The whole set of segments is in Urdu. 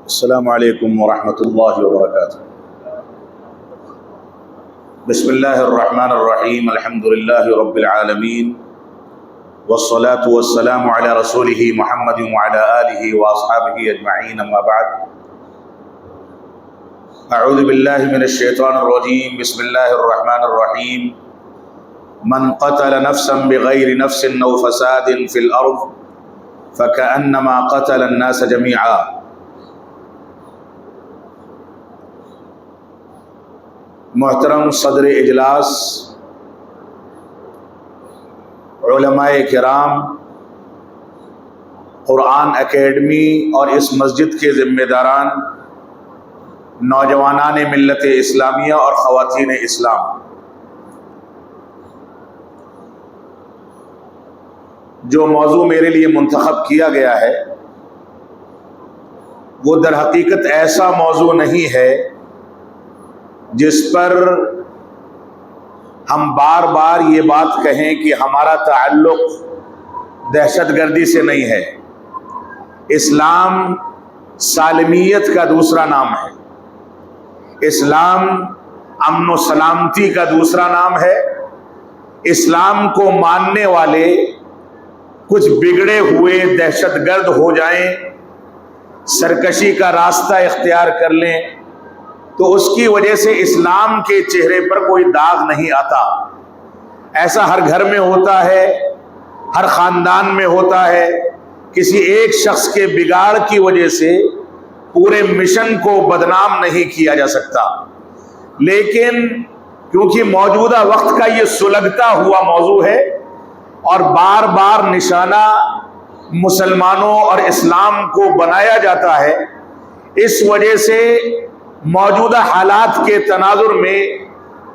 السلام علیکم ورحمۃ اللہ وبرکاتہ۔ بسم اللہ الرحمن الرحیم، الحمد للہ رب العالمین، والصلاة والسلام علی رسولہ محمد وعلی آلہ واصحابہ اجمعین، اما بعد۔ اعوذ باللہ من الشیطان الرجیم، بسم اللہ الرحمن الرحیم۔ من قتل نفسا بغیر نفس او فساد فی الارض فکأنما قتل الناس جميعا۔ محترم صدر اجلاس، علماء کرام، قرآن اکیڈمی اور اس مسجد کے ذمہ داران، نوجوانان ملت اسلامیہ اور خواتین اسلام، جو موضوع میرے لیے منتخب کیا گیا ہے وہ در حقیقت ایسا موضوع نہیں ہے جس پر ہم بار بار یہ بات کہیں کہ ہمارا تعلق دہشت گردی سے نہیں ہے۔ اسلام سالمیت کا دوسرا نام ہے، اسلام امن و سلامتی کا دوسرا نام ہے۔ اسلام کو ماننے والے کچھ بگڑے ہوئے دہشت گرد ہو جائیں، سرکشی کا راستہ اختیار کر لیں تو اس کی وجہ سے اسلام کے چہرے پر کوئی داغ نہیں آتا۔ ایسا ہر گھر میں ہوتا ہے، ہر خاندان میں ہوتا ہے۔ کسی ایک شخص کے بگاڑ کی وجہ سے پورے مشن کو بدنام نہیں کیا جا سکتا، لیکن کیونکہ موجودہ وقت کا یہ سلگتا ہوا موضوع ہے اور بار بار نشانہ مسلمانوں اور اسلام کو بنایا جاتا ہے، اس وجہ سے موجودہ حالات کے تناظر میں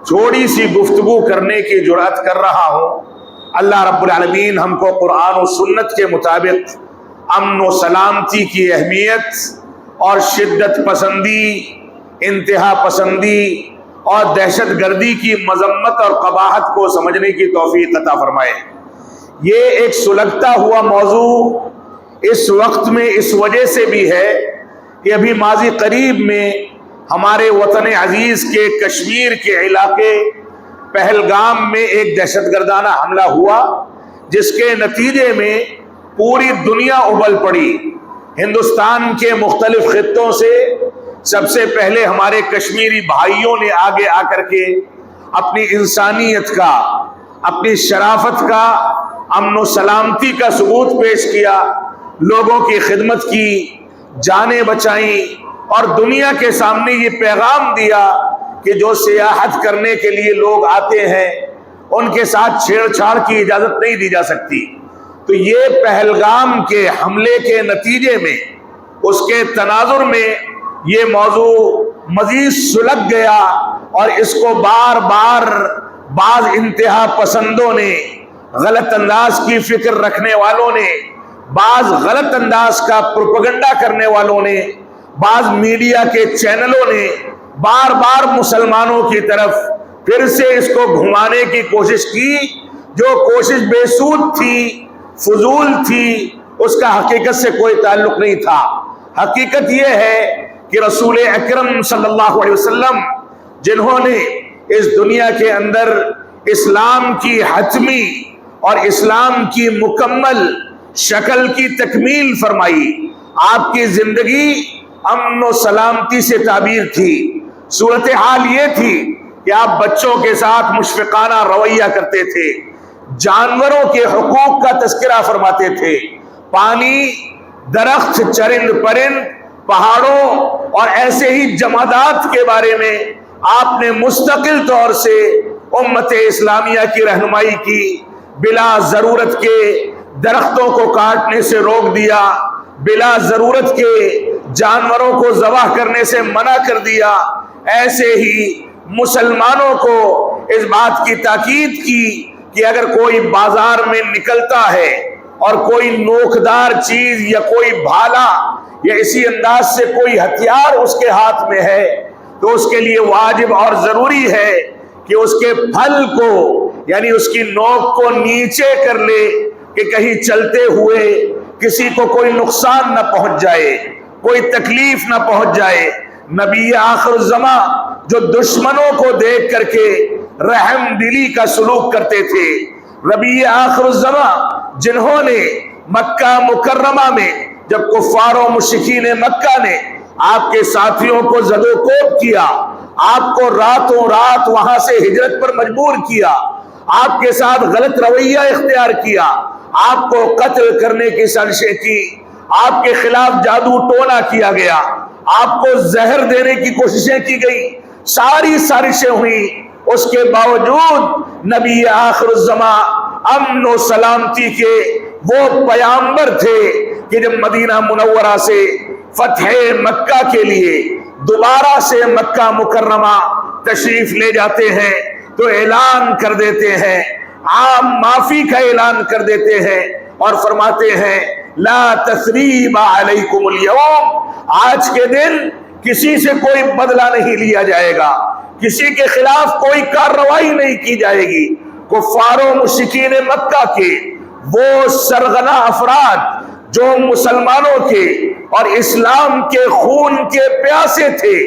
تھوڑی سی گفتگو کرنے کی جرأت کر رہا ہوں۔ اللہ رب العالمین ہم کو قرآن و سنت کے مطابق امن و سلامتی کی اہمیت اور شدت پسندی، انتہا پسندی اور دہشت گردی کی مذمت اور قباحت کو سمجھنے کی توفیق عطا فرمائے۔ یہ ایک سلگتا ہوا موضوع اس وقت میں اس وجہ سے بھی ہے کہ ابھی ماضی قریب میں ہمارے وطن عزیز کے کشمیر کے علاقے پہلگام میں ایک دہشت گردانہ حملہ ہوا، جس کے نتیجے میں پوری دنیا ابل پڑی۔ ہندوستان کے مختلف خطوں سے سب سے پہلے ہمارے کشمیری بھائیوں نے آگے آ کر کے اپنی انسانیت کا، اپنی شرافت کا، امن و سلامتی کا ثبوت پیش کیا، لوگوں کی خدمت کی، جانیں بچائیں اور دنیا کے سامنے یہ پیغام دیا کہ جو سیاحت کرنے کے لیے لوگ آتے ہیں ان کے ساتھ چھیڑ چھاڑ کی اجازت نہیں دی جا سکتی۔ تو یہ پہلگام کے حملے کے نتیجے میں، اس کے تناظر میں یہ موضوع مزید سلگ گیا اور اس کو بار بار بعض انتہا پسندوں نے، غلط انداز کی فکر رکھنے والوں نے، بعض غلط انداز کا پروپیگنڈا کرنے والوں نے، بعض میڈیا کے چینلوں نے بار بار مسلمانوں کی طرف پھر سے اس کو گھمانے کی کوشش کی، جو کوشش بے سود تھی، فضول تھی، اس کا حقیقت سے کوئی تعلق نہیں تھا۔ حقیقت یہ ہے کہ رسول اکرم صلی اللہ علیہ وسلم، جنہوں نے اس دنیا کے اندر اسلام کی حتمی اور اسلام کی مکمل شکل کی تکمیل فرمائی، آپ کی زندگی امن و سلامتی سے تعبیر تھی۔ صورتحال یہ تھی کہ آپ بچوں کے ساتھ مشفقانہ رویہ کرتے تھے، جانوروں کے حقوق کا تذکرہ فرماتے تھے، پانی، درخت، چرند پرند، پہاڑوں اور ایسے ہی جمادات کے بارے میں آپ نے مستقل طور سے امت اسلامیہ کی رہنمائی کی۔ بلا ضرورت کے درختوں کو کاٹنے سے روک دیا، بلا ضرورت کے جانوروں کو ذبح کرنے سے منع کر دیا۔ ایسے ہی مسلمانوں کو اس بات کی تاکید کی کہ اگر کوئی بازار میں نکلتا ہے اور کوئی نوکدار چیز یا کوئی بھالا یا اسی انداز سے کوئی ہتھیار اس کے ہاتھ میں ہے تو اس کے لیے واجب اور ضروری ہے کہ اس کے پھل کو، یعنی اس کی نوک کو نیچے کر لے کہ کہیں چلتے ہوئے کسی کو کوئی نقصان نہ پہنچ جائے۔ کوئی تکلیف نہ پہنچ جائے۔ نبی آخر الزمان جو دشمنوں کو دیکھ کر کے رحم دلی کا سلوک کرتے تھے، نبی آخر الزمان جنہوں نے مکہ مکرمہ میں جب کفار و مشرکین مکہ نے آپ کے ساتھیوں کو زد و کوب کیا، آپ کو راتوں رات وہاں سے ہجرت پر مجبور کیا، آپ کے ساتھ غلط رویہ اختیار کیا، آپ کو قتل کرنے کی سازشیں کی، آپ کے خلاف جادو ٹونا کیا گیا، آپ کو زہر دینے کی کوششیں کی گئی، ساری سازشیں ہوئی، اس کے باوجود نبی آخر الزمان امن و سلامتی کے وہ پیامبر تھے کہ جب مدینہ منورہ سے فتح مکہ کے لیے دوبارہ سے مکہ مکرمہ تشریف لے جاتے ہیں تو اعلان کر دیتے ہیں، عام معافی کا اعلان کر دیتے ہیں اور فرماتے ہیں لا تثریب علیکم اليوم، آج کے دن کسی سے کوئی بدلہ نہیں لیا جائے گا، کسی کے خلاف کوئی کارروائی نہیں کی جائے گی۔ کفار و مشرکین مکہ کے وہ سرغنہ افراد جو مسلمانوں کے اور اسلام کے خون کے پیاسے تھے،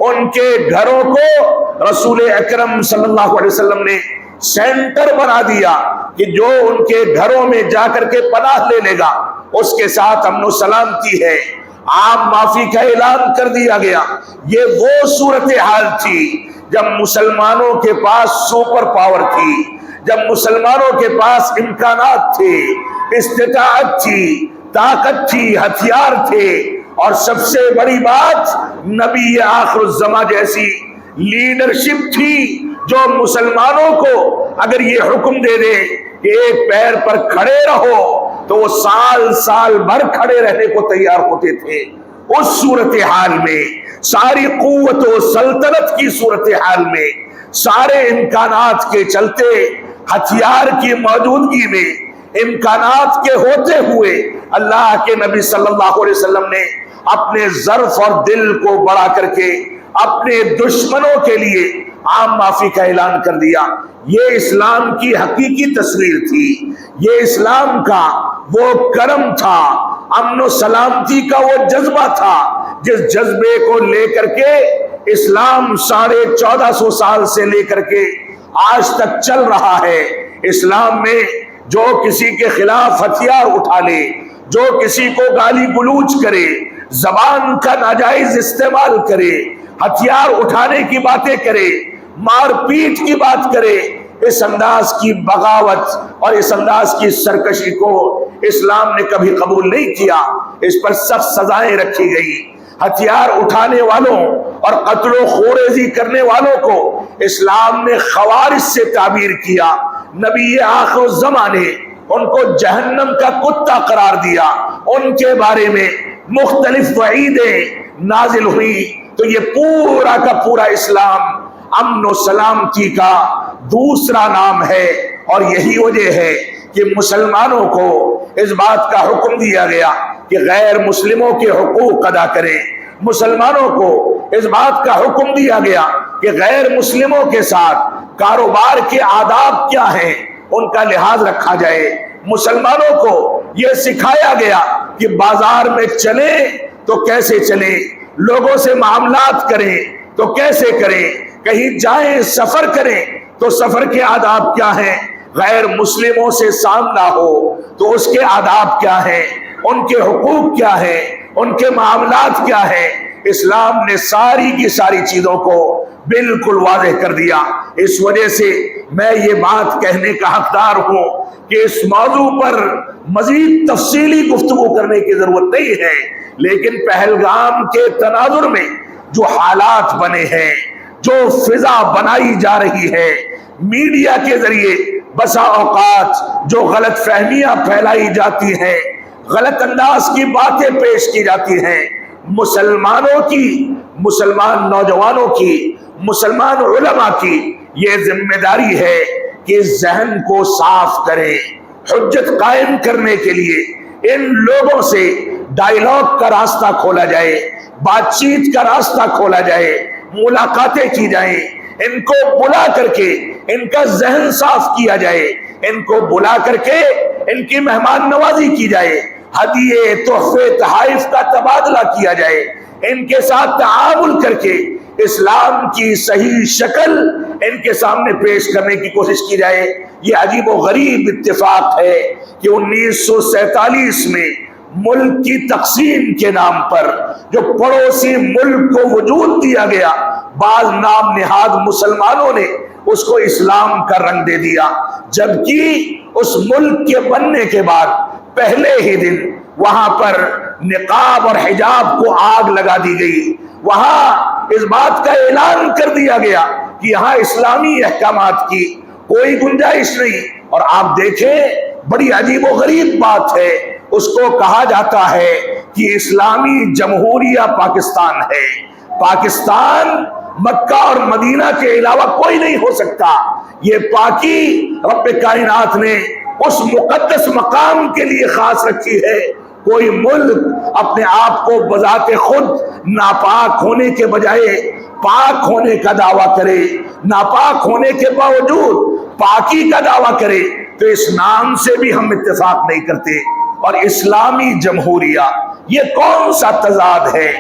ان کے گھروں کو رسول اکرم صلی اللہ علیہ وسلم نے سینٹر بنا دیا کہ جو ان کے گھروں میں جا کر کے پناہ لے لے گا اس کے ساتھ امن و سلامتی ہے، عام معافی کا اعلان کر دیا گیا۔ یہ وہ صورتحال تھی جب مسلمانوں کے پاس سپر پاور تھی، جب مسلمانوں کے پاس امکانات تھے، استطاعت تھی، طاقت تھی، ہتھیار تھے، اور سب سے بڑی بات نبی آخر الزمان جیسی لیڈرشپ تھی جو مسلمانوں کو اگر یہ حکم دے دے کہ ایک پیر پر کھڑے رہو تو وہ سال سال بھر کھڑے رہنے کو تیار ہوتے تھے۔ اس صورتحال میں، ساری قوت و سلطنت کی صورتحال میں، سارے امکانات کے چلتے، ہتھیار کی موجودگی میں، امکانات کے ہوتے ہوئے اللہ کے نبی صلی اللہ علیہ وسلم نے اپنے ظرف اور دل کو بڑا کر کے اپنے دشمنوں کے لیے عام معافی کا اعلان کر دیا۔ یہ اسلام کی حقیقی تصویر تھی، یہ اسلام کا وہ کرم تھا، امن و سلامتی کا وہ جذبہ تھا جس جذبے کو لے کر کے اسلام 1450 سال سے لے کر کے آج تک چل رہا ہے۔ اسلام میں جو کسی کے خلاف ہتھیار اٹھا لے، جو کسی کو گالی گلوچ کرے، زبان کا ناجائز استعمال کرے، ہتھیار اٹھانے کی باتیں کرے، مار پیٹ کی بات کرے، اس انداز کی بغاوت اور اس انداز کی سرکشی کو اسلام نے کبھی قبول نہیں کیا۔ اس پر سخت سزائیں رکھی گئی۔ ہتھیار اٹھانے والوں اور قتل و خونریزی کرنے والوں کو اسلام نے خوارج سے تعبیر کیا۔ نبی آخر الزمان نے ان کو جہنم کا کتا قرار دیا، ان کے بارے میں مختلف وعیدیں نازل ہوئی۔ تو یہ پورا کا پورا اسلام امن و سلامتی کا دوسرا نام ہے، اور یہی وجہ ہے کہ مسلمانوں کو اس بات کا حکم دیا گیا کہ غیر مسلموں کے حقوق ادا کریں، مسلمانوں کو اس بات کا حکم دیا گیا کہ غیر مسلموں کے ساتھ کاروبار کے آداب کیا ہیں ان کا لحاظ رکھا جائے، مسلمانوں کو یہ سکھایا گیا کہ بازار میں چلیں تو کیسے چلیں، لوگوں سے معاملات کریں تو کیسے کریں، کہیں جائیں سفر کریں تو سفر کے آداب کیا ہیں، غیر مسلموں سے سامنا ہو تو اس کے آداب کیا ہیں، ان کے حقوق کیا ہیں، ان کے معاملات کیا ہیں۔ اسلام نے ساری کی ساری چیزوں کو بالکل واضح کر دیا۔ اس وجہ سے میں یہ بات کہنے کا حقدار ہوں کہ اس موضوع پر مزید تفصیلی گفتگو کرنے کی ضرورت نہیں ہے، لیکن پہلگام کے تناظر میں جو حالات بنے ہیں، جو فضا بنائی جا رہی ہے میڈیا کے ذریعے، بسا اوقات جو غلط فہمیاں پھیلائی جاتی ہیں، غلط انداز کی باتیں پیش کی جاتی ہیں، مسلمانوں کی، مسلمان نوجوانوں کی، مسلمان علماء کی یہ ذمہ داری ہے کہ ذہن کو صاف کریں، حجت قائم کرنے کے لیے ان لوگوں سے ڈائیلاگ کا راستہ کھولا جائے، بات چیت کا راستہ کھولا جائے، ملاقاتیں کی جائیں، ان کو بلا کر کے ان کا ذہن صاف کیا جائے، ان کو بلا کر کے ان کی مہمان نوازی کی جائے، ہدیے تحفے تحائف کا تبادلہ کیا جائے، ان کے ساتھ تعامل کر کے اسلام کی صحیح شکل ان کے سامنے پیش کرنے کی کوشش کی جائے۔ یہ عجیب و غریب اتفاق ہے کہ 1947 میں ملک کی تقسیم کے نام پر جو پڑوسی ملک کو وجود دیا گیا، بعض نام نہاد مسلمانوں نے اس کو اسلام کا رنگ دے دیا، جبکہ اس ملک کے بننے کے بعد پہلے ہی دن وہاں پر نقاب اور حجاب کو آگ لگا دی گئی، وہاں اس بات کا اعلان کر دیا گیا کہ یہاں اسلامی احکامات کی کوئی گنجائش نہیں۔ اور آپ دیکھیں بڑی عجیب و غریب بات ہے، اس کو کہا جاتا ہے کہ اسلامی جمہوریہ پاکستان ہے، پاکستان مکہ اور مدینہ کے علاوہ کوئی نہیں ہو سکتا۔ یہ پاکی رب کائنات نے اس مقدس مقام کے لیے خاص رکھی ہے۔ کوئی ملک اپنے آپ کو بذات خود ناپاک ہونے کے بجائے پاک ہونے کا دعویٰ کرے، ناپاک ہونے کے باوجود پاکی کا دعویٰ کرے، تو اس نام سے بھی ہم اتفاق نہیں کرتے۔ اور اسلامی جمہوریہ یہ کون سا تضاد ہے؟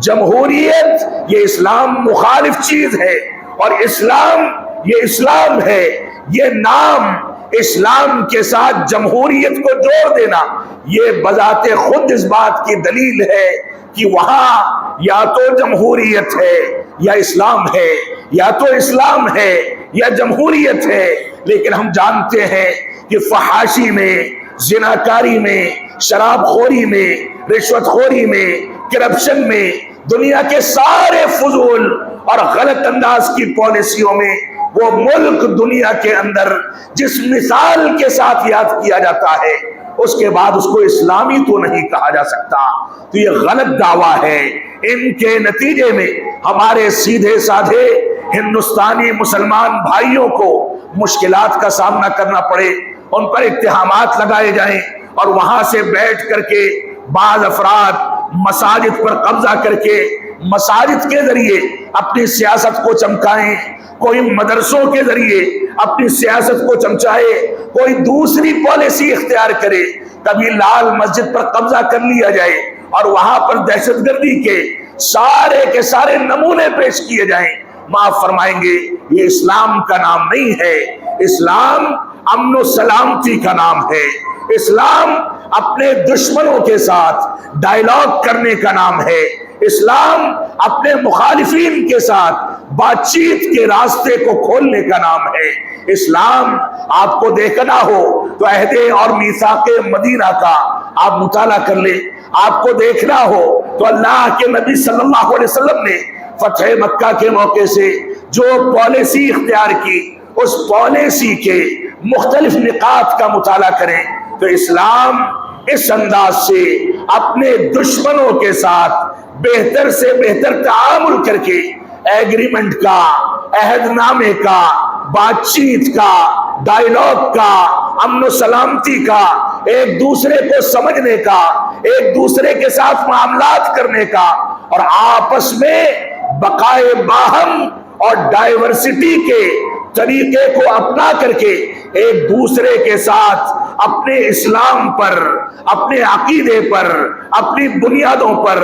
جمہوریت یہ اسلام مخالف چیز ہے، اور اسلام یہ اسلام ہے۔ یہ نام اسلام کے ساتھ جمہوریت کو جوڑ دینا یہ بذات خود اس بات کی دلیل ہے کہ وہاں یا تو جمہوریت ہے یا اسلام ہے، یا تو اسلام ہے یا جمہوریت ہے۔ لیکن ہم جانتے ہیں کہ فحاشی میں، زناکاری میں، شراب خوری میں، رشوت خوری میں، کرپشن میں، دنیا کے سارے فضول اور غلط انداز کی پالیسیوں میں وہ ملک دنیا کے اندر جس مثال کے ساتھ یاد کیا جاتا ہے، اس کے بعد اس کو اسلامی تو نہیں کہا جا سکتا۔ تو یہ غلط دعویٰ ہے۔ ان کے نتیجے میں ہمارے سیدھے سادھے ہندوستانی مسلمان بھائیوں کو مشکلات کا سامنا کرنا پڑے، ان پر اتہامات لگائے جائیں، اور وہاں سے بیٹھ کر کے بعض افراد مساجد پر قبضہ کر کے مساجد کے ذریعے اپنی سیاست کو چمکائیں، کوئی مدرسوں کے ذریعے اپنی سیاست کو چمچائے، کوئی دوسری پالیسی اختیار کرے، کبھی لال مسجد پر قبضہ کر لیا جائے اور وہاں پر دہشت گردی کے سارے نمونے پیش کیے جائیں۔ معاف فرمائیں گے، یہ اسلام کا نام نہیں ہے۔ اسلام امن و سلامتی کا نام ہے۔ اسلام اپنے دشمنوں کے ساتھ ڈائلاگ کرنے کا نام ہے۔ اسلام اپنے مخالفین کے ساتھ بات چیت کے راستے کو کھولنے کا نام ہے۔ اسلام آپ کو دیکھنا ہو تو عہد اور میثاق مدینہ کا آپ مطالعہ کر لیں۔ آپ کو دیکھنا ہو تو اللہ کے نبی صلی اللہ علیہ وسلم نے فتح مکہ کے موقع سے جو پالیسی اختیار کی، اس پالیسی کے مختلف نکات کا مطالعہ کریں تو اسلام اس انداز سے اپنے دشمنوں کے ساتھ بہتر سے بہتر تعامل کر کے ایگریمنٹ کا، عہد نامے کا، بات چیت کا، ڈائلاگ کا، امن و سلامتی کا، ایک دوسرے کو سمجھنے کا، ایک دوسرے کے ساتھ معاملات کرنے کا، اور آپس میں بقائے باہم اور ڈائیورسٹی کے طریقے کو اپنا کر کے ایک دوسرے کے ساتھ اپنے اسلام پر، اپنے عقیدے پر، اپنی بنیادوں پر،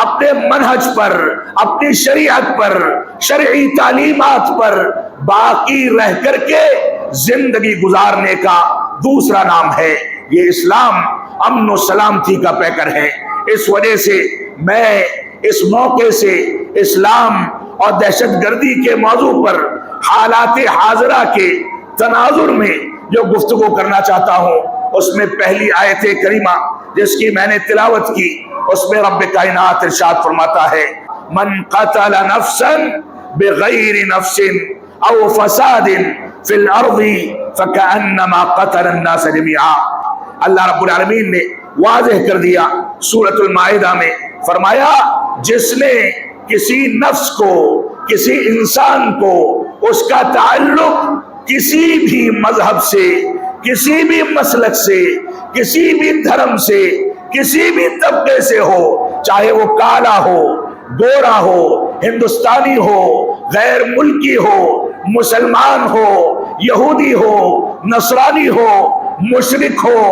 اپنے منہج پر، اپنی شریعت پر، شرعی تعلیمات پر باقی رہ کر کے زندگی گزارنے کا دوسرا نام ہے۔ یہ اسلام امن و سلامتی کا پیکر ہے۔ اس وجہ سے میں اس موقع سے اسلام اور دہشت گردی کے موضوع پر حالات حاضرہ کے تناظر میں جو گفتگو کرنا چاہتا ہوں، اس میں پہلی آیت کریمہ جس کی میں نے تلاوت کی، اس میں رب کائنات ارشاد فرماتا ہے، من قتل نفسا بغیر نفس او فساد فی الارض فکأنما قتل الناس جميعا۔ اللہ رب العالمین نے واضح کر دیا سورۃ المائدہ میں، فرمایا جس نے کسی نفس کو، کسی انسان کو، اس کا تعلق کسی بھی مذہب سے، کسی بھی مسلک سے، کسی بھی دھرم سے، کسی بھی طبقے سے ہو، چاہے وہ کالا ہو، گورا ہو، ہندوستانی ہو، غیر ملکی ہو، مسلمان ہو، یہودی ہو، نصرانی ہو، مشرک ہو،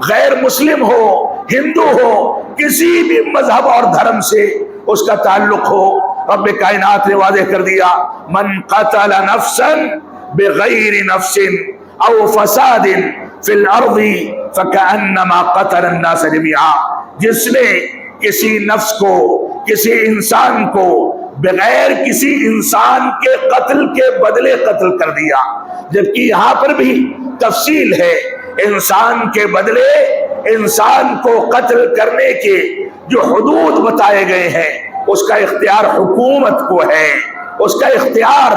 غیر مسلم ہو، ہندو ہو، کسی بھی مذہب اور دھرم سے اس کا تعلق ہو، رب کائنات نے واضح کر دیا من قتل نفسا بغیر نفس او فساد فی الارض فکأنما قتل الناس جميعا، جس نے کسی نفس کو، کسی انسان کو بغیر کسی انسان کے قتل کے بدلے قتل کر دیا، جبکہ یہاں پر بھی تفصیل ہے، انسان کے بدلے انسان کو قتل کرنے کے جو حدود بتائے گئے ہیں اس کا اختیار حکومت کو ہے، اس کا اختیار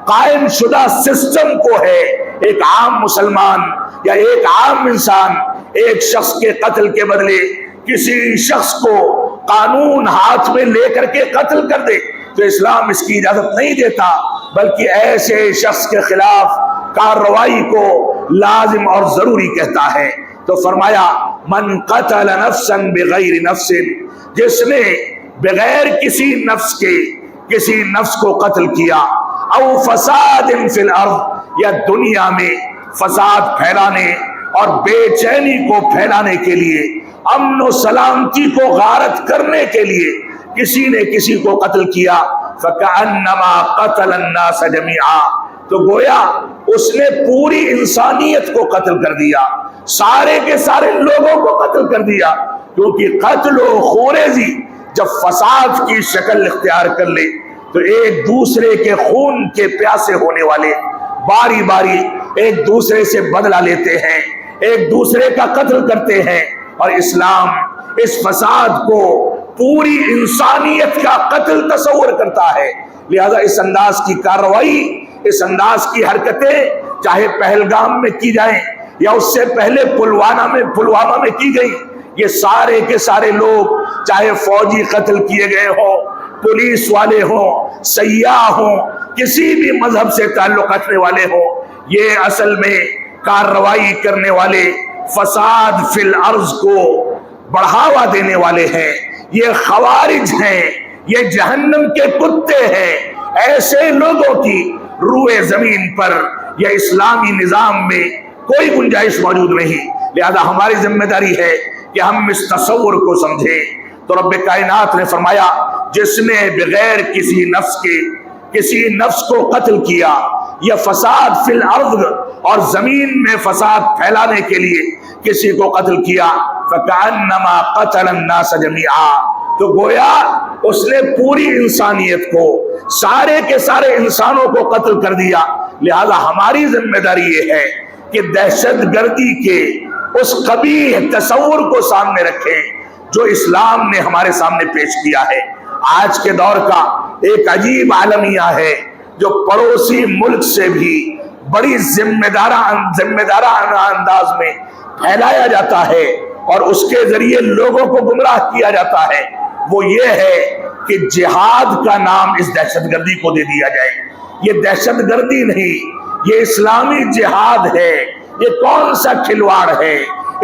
قائم شدہ سسٹم کو ہے۔ ایک عام مسلمان یا ایک عام انسان ایک شخص کے قتل کے بدلے کسی شخص کو قانون ہاتھ میں لے کر کے قتل کر دے تو اسلام اس کی اجازت نہیں دیتا، بلکہ ایسے شخص کے خلاف کارروائی کو لازم اور ضروری کہتا ہے۔ تو فرمایا من قتل نفسا بغیر نفس، جس نے بغیر کسی نفس کے کسی نفس کو قتل کیا، او فساد فی الارض، یا دنیا میں فساد پھیلانے اور بے چینی کو پھیلانے کے لیے، امن و سلامتی کو غارت کرنے کے لیے کسی نے کسی کو قتل کیا، فکأنما قتل الناس جميعا، تو گویا اس نے پوری انسانیت کو قتل کر دیا، سارے کے سارے لوگوں کو قتل کر دیا، کیونکہ قتل و خوریزی جب فساد کی شکل اختیار کر لے تو ایک دوسرے کے خون کے پیاسے ہونے والے باری باری ایک دوسرے سے بدلہ لیتے ہیں، ایک دوسرے کا قتل کرتے ہیں، اور اسلام اس فساد کو پوری انسانیت کا قتل تصور کرتا ہے۔ لہذا اس انداز کی کارروائی، اس انداز کی حرکتیں چاہے پہلگام میں کی جائیں یا اس سے پہلے پلوامہ میں کی گئی، یہ سارے کے سارے لوگ چاہے فوجی قتل کیے گئے ہوں، پولیس والے ہوں، سیاح ہوں، کسی بھی مذہب سے تعلق رکھنے والے ہوں، یہ اصل میں کارروائی کرنے والے فساد فی الارض کو بڑھاوا دینے والے ہیں، یہ خوارج ہیں، یہ جہنم کے کتے ہیں۔ ایسے لوگوں کی روئے زمین پر یا اسلامی نظام میں کوئی گنجائش موجود نہیں۔ لہذا ہماری ذمہ داری ہے کہ ہم اس تصور کو سمجھیں۔ تو رب کائنات نے فرمایا جس نے بغیر کسی نفس کے کسی نفس کو قتل کیا یا فساد فی الارض اور زمین میں فساد پھیلانے کے لیے کسی کو قتل کیا، فکأنما قتل الناس جميعا، تو گویا اس نے پوری انسانیت کو، سارے کے سارے انسانوں کو قتل کر دیا۔ لہذا ہماری ذمہ داری یہ ہے کہ دہشت گردی کے اس قبیح تصور کو سامنے رکھیں جو اسلام نے ہمارے سامنے پیش کیا ہے۔ آج کے دور کا ایک عجیب عالمیہ ہے جو پڑوسی ملک سے بھی بڑی ذمہ دارانہ انداز میں پھیلایا جاتا ہے اور اس کے ذریعے لوگوں کو گمراہ کیا جاتا ہے، وہ یہ ہے کہ جہاد کا نام اس دہشت گردی کو دے دیا جائے۔ یہ دہشت گردی نہیں، یہ اسلامی جہاد ہے۔ یہ کون سا کھلواڑ ہے؟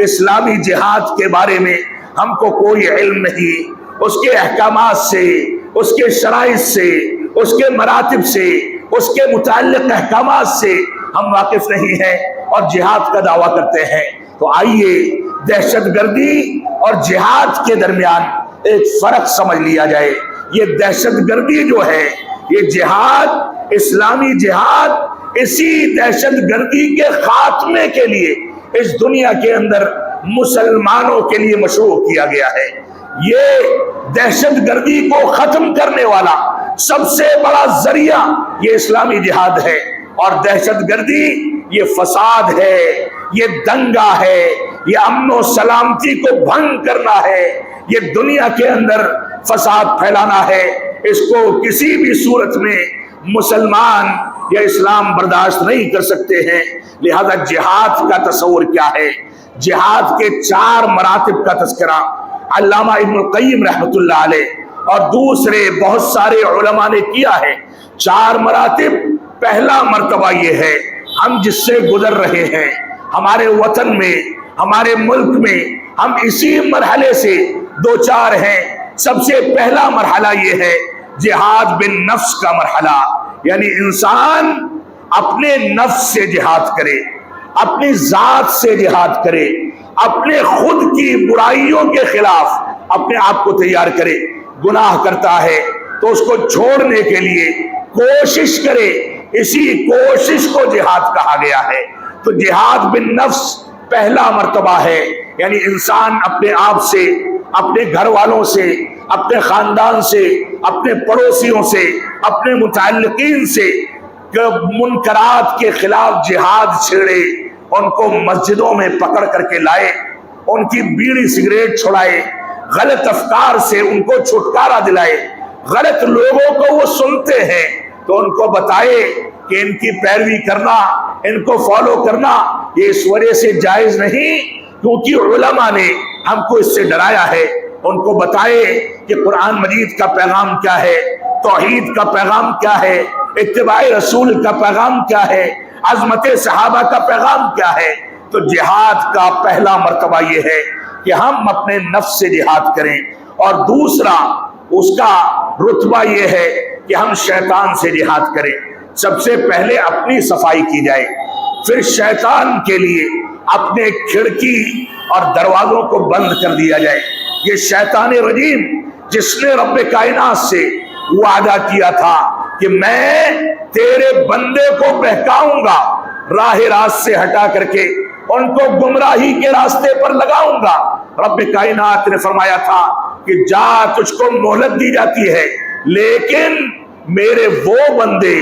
اسلامی جہاد کے بارے میں ہم کو کوئی علم نہیں، اس کے احکامات سے، اس کے شرائط سے، اس کے مراتب سے، اس کے متعلق احکامات سے ہم واقف نہیں ہیں اور جہاد کا دعویٰ کرتے ہیں۔ تو آئیے دہشت گردی اور جہاد کے درمیان ایک فرق سمجھ لیا جائے۔ یہ دہشت گردی جو ہے، یہ جہاد، اسلامی جہاد، اسی دہشت گردی کے خاتمے کے لیے اس دنیا کے اندر مسلمانوں کے لیے مشروع کیا گیا ہے۔ یہ دہشت گردی کو ختم کرنے والا سب سے بڑا ذریعہ یہ اسلامی جہاد ہے، اور دہشت گردی یہ فساد ہے، یہ دنگا ہے، یہ امن و سلامتی کو بھنگ کرنا ہے، یہ دنیا کے اندر فساد پھیلانا ہے۔ اس کو کسی بھی صورت میں مسلمان یا اسلام برداشت نہیں کر سکتے ہیں۔ لہذا جہاد کا تصور کیا ہے؟ جہاد کے 4 مراتب کا تذکرہ علامہ ابن القیم رحمۃ اللہ علیہ اور دوسرے بہت سارے علماء نے کیا ہے۔ 4 مراتب۔ پہلا مرتبہ یہ ہے، ہم جس سے گزر رہے ہیں ہمارے وطن میں، ہمارے ملک میں، ہم اسی مرحلے سے 2-4 ہیں۔ سب سے پہلا مرحلہ یہ ہے جہاد بالنفس کا مرحلہ، یعنی انسان اپنے نفس سے جہاد کرے، اپنی ذات سے جہاد کرے، اپنے خود کی برائیوں کے خلاف اپنے آپ کو تیار کرے. گناہ کرتا ہے تو اس کو چھوڑنے کے لیے کوشش کرے. اسی کوشش کو جہاد کہا گیا ہے. تو جہاد بالنفس پہلا مرتبہ ہے، یعنی انسان اپنے آپ سے، اپنے گھر والوں سے، اپنے خاندان سے، اپنے پڑوسیوں سے، اپنے متعلقین سے منکرات کے خلاف جہاد چھیڑے، ان کو مسجدوں میں پکڑ کر کے لائے، ان کی بیڑی سگریٹ چھڑائے، غلط افکار سے ان کو چھٹکارا دلائے. غلط لوگوں کو وہ سنتے ہیں تو ان کو بتائے کہ ان کی پیروی کرنا، ان کو فالو کرنا یہ اس وجہ سے جائز نہیں کیونکہ علماء نے ہم کو اس سے ڈرایا ہے. ان کو بتائے کہ قرآن مجید کا پیغام کیا ہے، توحید کا پیغام کیا ہے، اتباع رسول کا پیغام کیا ہے، عظمت صحابہ کا پیغام کیا ہے. تو جہاد کا پہلا مرتبہ یہ ہے کہ ہم اپنے نفس سے جہاد کریں، اور دوسرا اس کا رتبہ یہ ہے کہ ہم شیطان سے جہاد کریں. سب سے پہلے اپنی صفائی کی جائے، پھر شیطان کے لیے اپنے کھڑکی اور دروازوں کو بند کر دیا جائے. یہ شیطان رجیم جس نے رب کائنات سے وعدہ کیا تھا کہ میں تیرے بندے کو بہکاؤں گا، راہ راست سے ہٹا کر کے ان کو گمراہی کے راستے پر لگاؤں گا. رب کائنات نے فرمایا تھا کہ جا، تجھ کو مہلت دی جاتی ہے، لیکن میرے وہ بندے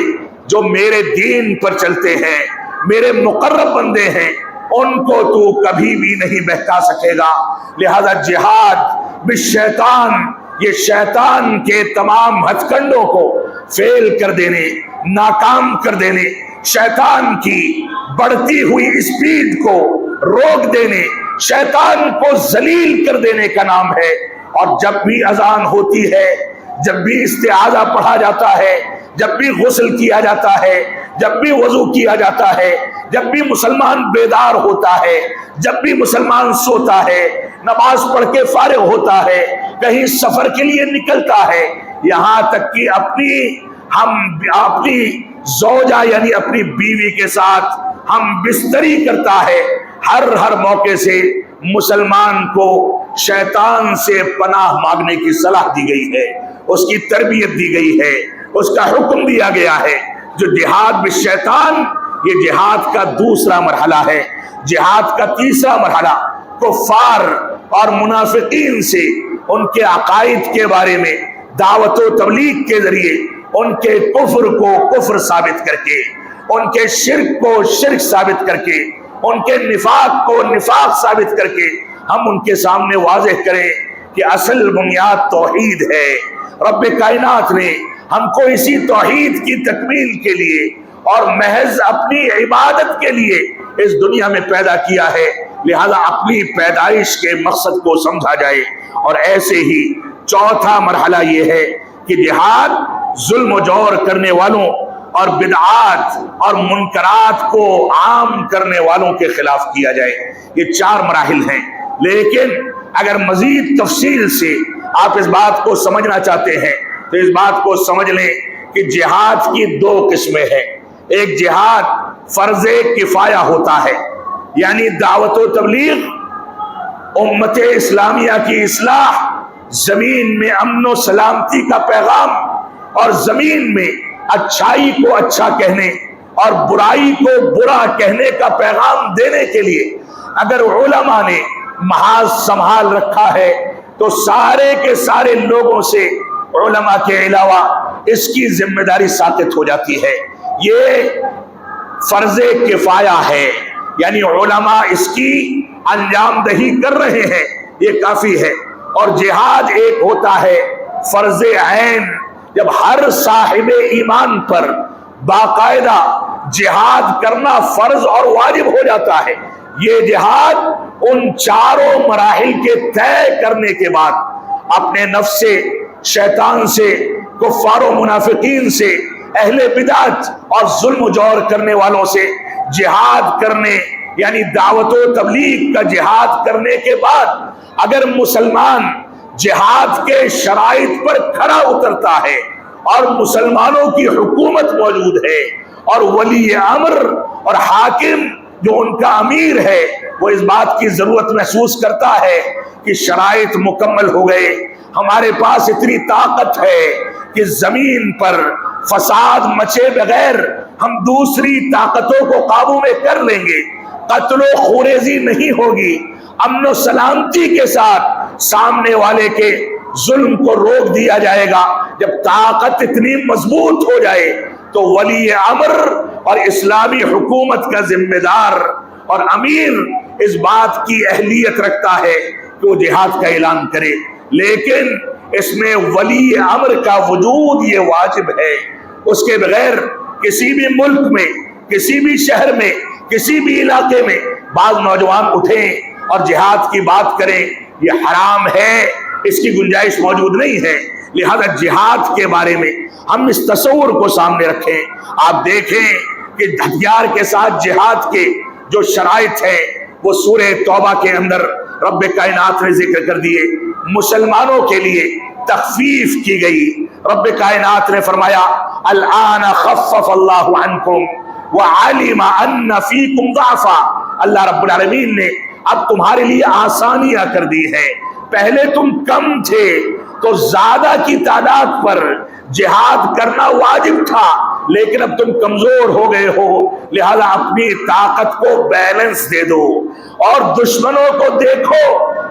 جو میرے دین پر چلتے ہیں، میرے مقرب بندے ہیں، ان کو تو کبھی بھی نہیں بہکا سکے گا. لہذا جہاد بالشیطان، یہ شیطان کے تمام ہتھ کنڈوں کو فیل کر دینے، ناکام کر دینے، شیطان کی بڑھتی ہوئی اسپیڈ کو روک دینے، شیطان کو ذلیل کر دینے کا نام ہے. اور جب بھی اذان ہوتی ہے، جب بھی استعاذہ پڑھا جاتا ہے، جب بھی غسل کیا جاتا ہے، جب بھی وضو کیا جاتا ہے، جب بھی مسلمان بیدار ہوتا ہے، جب بھی مسلمان سوتا ہے، نماز پڑھ کے فارغ ہوتا ہے، کہیں سفر کے لیے نکلتا ہے، یہاں تک کہ اپنی زوجہ یعنی اپنی بیوی کے ساتھ ہم بستری کرتا ہے، ہر موقع سے مسلمان کو شیطان سے پناہ مانگنے کی صلاح دی گئی ہے، اس کی تربیت دی گئی ہے، اس کا حکم دیا گیا ہے. جو جہاد بالشیطان، یہ جہاد کا دوسرا مرحلہ ہے. جہاد کا تیسرا مرحلہ کفار اور منافقین سے ان کے عقائد کے بارے میں دعوت و تبلیغ کے ذریعے ان کے کفر کو کفر ثابت کر کے، ان کے شرک کو شرک ثابت کر کے، ان کے نفاق کو نفاق ثابت کر کے ہم ان کے سامنے واضح کریں کہ اصل بنیاد توحید ہے. رب کائنات نے ہم کو اسی توحید کی تکمیل کے لیے اور محض اپنی عبادت کے لیے اس دنیا میں پیدا کیا ہے. لہذا اپنی پیدائش کے مقصد کو سمجھا جائے. اور ایسے ہی چوتھا مرحلہ یہ ہے کہ جہاد ظلم و جور کرنے والوں اور بدعات اور منکرات کو عام کرنے والوں کے خلاف کیا جائے. یہ 4 مراحل ہیں، لیکن اگر مزید تفصیل سے آپ اس بات کو سمجھنا چاہتے ہیں تو اس بات کو سمجھ لیں کہ جہاد کی 2 قسمیں ہیں. ایک جہاد فرض کفایہ ہوتا ہے، یعنی دعوت و تبلیغ، امت اسلامیہ کی اصلاح، زمین میں امن و سلامتی کا پیغام، اور زمین میں اچھائی کو اچھا کہنے اور برائی کو برا کہنے کا پیغام دینے کے لیے اگر علماء نے محاذ سنبھال رکھا ہے تو سارے کے سارے لوگوں سے علماء کے علاوہ اس کی ذمہ داری ساقط ہو جاتی ہے. یہ فرض کفایہ ہے، یعنی علماء اس کی انجام دہی کر رہے ہیں، یہ کافی ہے. اور جہاد ایک ہوتا ہے فرض عین، جب ہر صاحب ایمان پر باقاعدہ جہاد کرنا فرض اور واجب ہو جاتا ہے. یہ جہاد ان 4 مراحل کے طے کرنے کے بعد اپنے نفس سے، شیطان سے، کفار و منافقین سے، اہل بدعت اور ظلم و جور کرنے والوں سے جہاد کرنے، یعنی دعوت و تبلیغ کا جہاد کرنے کے بعد اگر مسلمان جہاد کے شرائط پر کھڑا اترتا ہے اور مسلمانوں کی حکومت موجود ہے اور ولی امر اور حاکم جو ان کا امیر ہے وہ اس بات کی ضرورت محسوس کرتا ہے کہ شرائط مکمل ہو گئے، ہمارے پاس اتنی طاقت ہے کہ زمین پر فساد مچے بغیر ہم دوسری طاقتوں کو قابو میں کر لیں گے، قتل و خوریزی نہیں ہوگی، امن و سلامتی کے ساتھ سامنے والے کے ظلم کو روک دیا جائے گا۔ جب طاقت اتنی مضبوط ہو جائے تو ولی امر اور اسلامی حکومت کا ذمہ دار اور امیر اس بات کی اہلیت رکھتا ہے کہ وہ جہاد کا اعلان کرے، لیکن اس میں ولی امر کا وجود یہ واجب ہے۔ اس کے بغیر کسی بھی ملک میں، کسی بھی شہر میں، کسی بھی علاقے میں بعض نوجوان اٹھیں اور جہاد کی بات کریں، یہ حرام ہے، اس کی گنجائش موجود نہیں ہے۔ لہذا جہاد کے بارے میں ہم اس تصور کو سامنے رکھیں۔ آپ دیکھیں کہ ہتھیار کے ساتھ جہاد کے جو شرائط ہیں وہ سورہ توبہ کے اندر رب کائنات نے ذکر کر دیے، مسلمانوں کے لیے تخفیف کی گئی۔ رب کائنات نے فرمایا الآن خفف اللہ عنکم وعلم ان فیکم ضعفا، اللہ رب العالمین نے اب تمہارے لیے آسانیاں کر دی ہے۔ پہلے تم کم تھے تو زیادہ کی تعداد پر جہاد کرنا واجب تھا، لیکن اب تم کمزور ہو گئے ہو، لہذا اپنی طاقت کو بیلنس دے دو اور دشمنوں کو دیکھو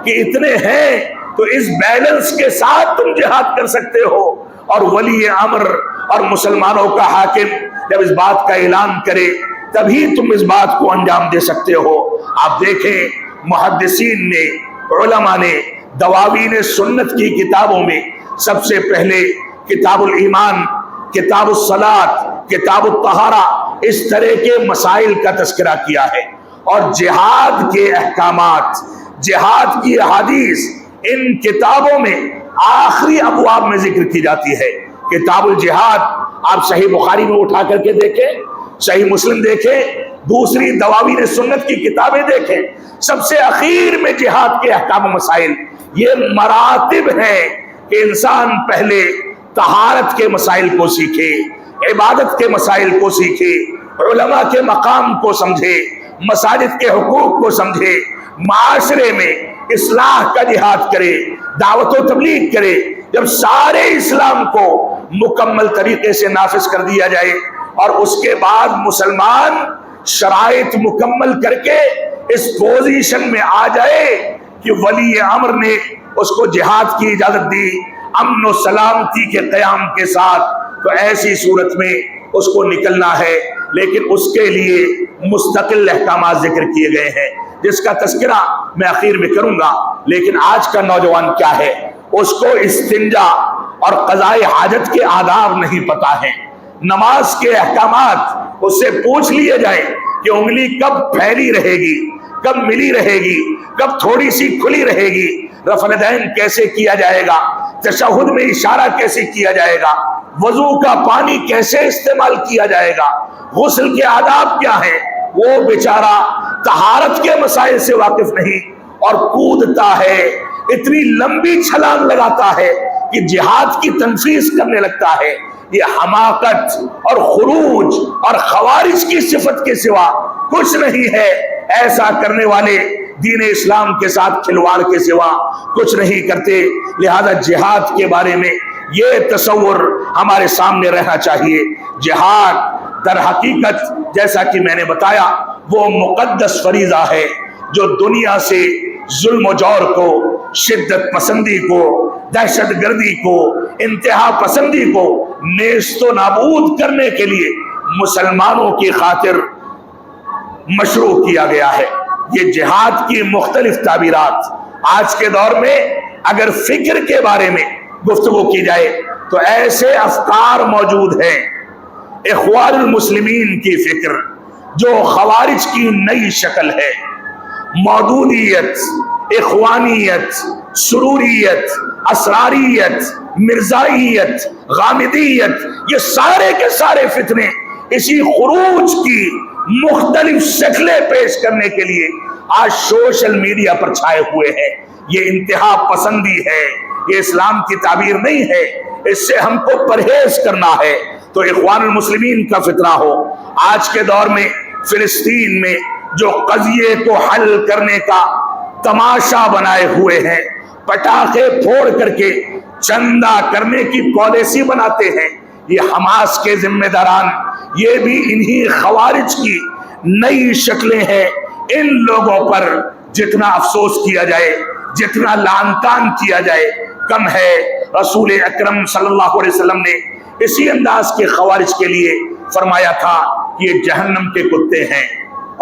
کہ اتنے ہیں تو اس بیلنس کے ساتھ تم جہاد کر سکتے ہو۔ اور ولی امر اور مسلمانوں کا حاکم جب اس بات کا اعلان کرے تبھی تم اس بات کو انجام دے سکتے ہو۔ آپ دیکھیں محدثین نے، علماء نے دواوین سنت کی کتابوں میں سب سے پہلے کتاب الایمان، کتاب الصلاۃ، کتاب الطہارہ، اس طرح کے مسائل کا تذکرہ کیا ہے، اور جہاد کے احکامات، جہاد کی احادیث ان کتابوں میں آخری ابواب میں ذکر کی جاتی ہے۔ کتاب الجہاد آپ صحیح بخاری میں اٹھا کر کے دیکھیں، صحیح مسلم دیکھیں، دوسری دواوین سنت کی کتابیں دیکھیں، سب سے اخیر میں جہاد کے احکام و مسائل۔ یہ مراتب ہیں کہ انسان پہلے طہارت کے مسائل کو سیکھے، عبادت کے مسائل کو سیکھے، علماء کے مقام کو سمجھے، مساجد کے حقوق کو سمجھے، معاشرے میں اصلاح کا جہاد کرے، دعوت و تبلیغ کرے۔ جب سارے اسلام کو مکمل طریقے سے نافذ کر دیا جائے اور اس کے بعد مسلمان شرائط مکمل کر کے اس پوزیشن میں آ جائے کہ ولی امر نے اس کو جہاد کی اجازت دی امن و سلامتی کے قیام کے ساتھ، تو ایسی صورت میں اس کو نکلنا ہے، لیکن اس کے لیے مستقل احکامات ذکر کیے گئے ہیں جس کا تذکرہ میں اخیر میں کروں گا۔ لیکن آج کا نوجوان کیا ہے، اس کو استنجا اور قضاء حاجت کے آداب نہیں پتا ہے، نماز کے احکامات اس سے پوچھ لیے جائیں کہ انگلی کب پھیلی رہے گی، کب ملی رہے گی، کب تھوڑی سی کھلی رہے گی، رفع الیدین کیسے کیا جائے گا، تشہد میں اشارہ کیسے کیا جائے گا، وضو کا پانی کیسے استعمال کیا جائے گا، غسل کے آداب کیا ہیں، وہ بیچارہ طہارت کے مسائل سے واقف نہیں اور کودتا ہے، اتنی لمبی چھلانگ لگاتا ہے کہ جہاد کی تنفیذ کرنے لگتا ہے۔ یہ حماقت اور خروج اور خوارج کی صفت کے سوا کچھ نہیں ہے۔ ایسا کرنے والے دین اسلام کے ساتھ کھلواڑ کے سوا کچھ نہیں کرتے۔ لہذا جہاد کے بارے میں یہ تصور ہمارے سامنے رہنا چاہیے۔ جہاد در حقیقت جیسا کہ میں نے بتایا وہ مقدس فریضہ ہے جو دنیا سے ظلم و جور کو، شدت پسندی کو، دہشت گردی کو، انتہا پسندی کو نیست و نابود کرنے کے لیے مسلمانوں کی خاطر مشروع کیا گیا ہے۔ یہ جہاد کی مختلف تعبیرات آج کے دور میں اگر فکر کے بارے میں گفتگو کی جائے تو ایسے افکار موجود ہیں۔ اخوان المسلمین کی فکر جو خوارج کی نئی شکل ہے، مودودیت، اخوانیت، سروریت، اسراریت، مرزائیت، غامدیت، یہ سارے کے سارے فتنے اسی خروج کی مختلف شکلیں پیش کرنے کے لیے آج سوشل میڈیا پر چھائے ہوئے ہیں۔ یہ انتہا پسندی ہے، یہ اسلام کی تعبیر نہیں ہے، اس سے ہم کو پرہیز کرنا ہے۔ تو اخوان المسلمین کا فطرہ ہو، آج کے دور میں فلسطین میں جو قضیے کو حل کرنے کا تماشا بنائے ہوئے ہیں، پٹاخے پھوڑ کر کے چندہ کرنے کی پالیسی بناتے ہیں، یہ حماس کے ذمہ داران، یہ بھی انہی خوارج کی نئی شکلیں ہیں۔ ان لوگوں پر جتنا افسوس کیا جائے، جتنا لعن طعن کیا جائے کم ہے۔ رسول اکرم صلی اللہ علیہ وسلم نے اسی انداز کے خوارج کے لیے فرمایا تھا کہ یہ جہنم کے کتے ہیں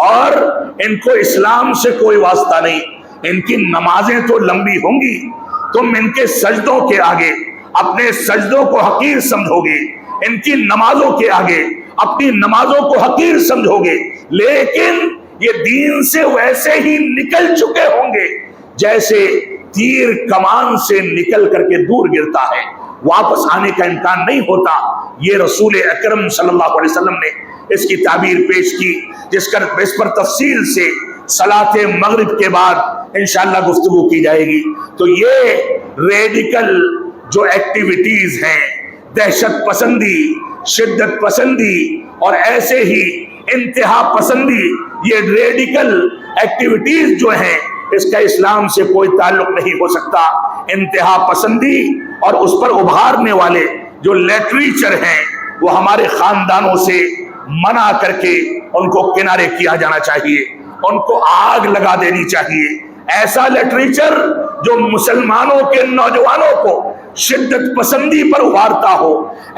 اور ان کو اسلام سے کوئی واسطہ نہیں۔ ان کی نمازیں تو لمبی ہوں گی، تم ان کے سجدوں کے آگے اپنے سجدوں کو حقیر سمجھو گے، ان کی نمازوں کے آگے اپنی نمازوں کو حقیر سمجھو گے، لیکن یہ دین سے ویسے ہی نکل چکے ہوں گے جیسے تیر کمان سے نکل کر کے دور گرتا ہے، واپس آنے کا امکان نہیں ہوتا۔ یہ رسول اکرم صلی اللہ علیہ وسلم نے اس کی تعبیر پیش کی، جس پر تفصیل سے صلاۃ مغرب کے بعد انشاءاللہ گفتگو کی جائے گی۔ تو یہ ریڈیکل جو ایکٹیویٹیز ہیں، دہشت پسندی، شدت پسندی اور ایسے ہی انتہا پسندی، یہ ریڈیکل ایکٹیویٹیز جو ہیں اس کا اسلام سے کوئی تعلق نہیں ہو سکتا۔ انتہا پسندی اور اس پر ابھارنے والے جو لٹریچر ہیں وہ ہمارے خاندانوں سے منع کر کے ان کو کنارے کیا جانا چاہیے، ان کو آگ لگا دینی چاہیے۔ ایسا لٹریچر جو مسلمانوں کے نوجوانوں کو شدت پسندی پر ابھارتا ہو،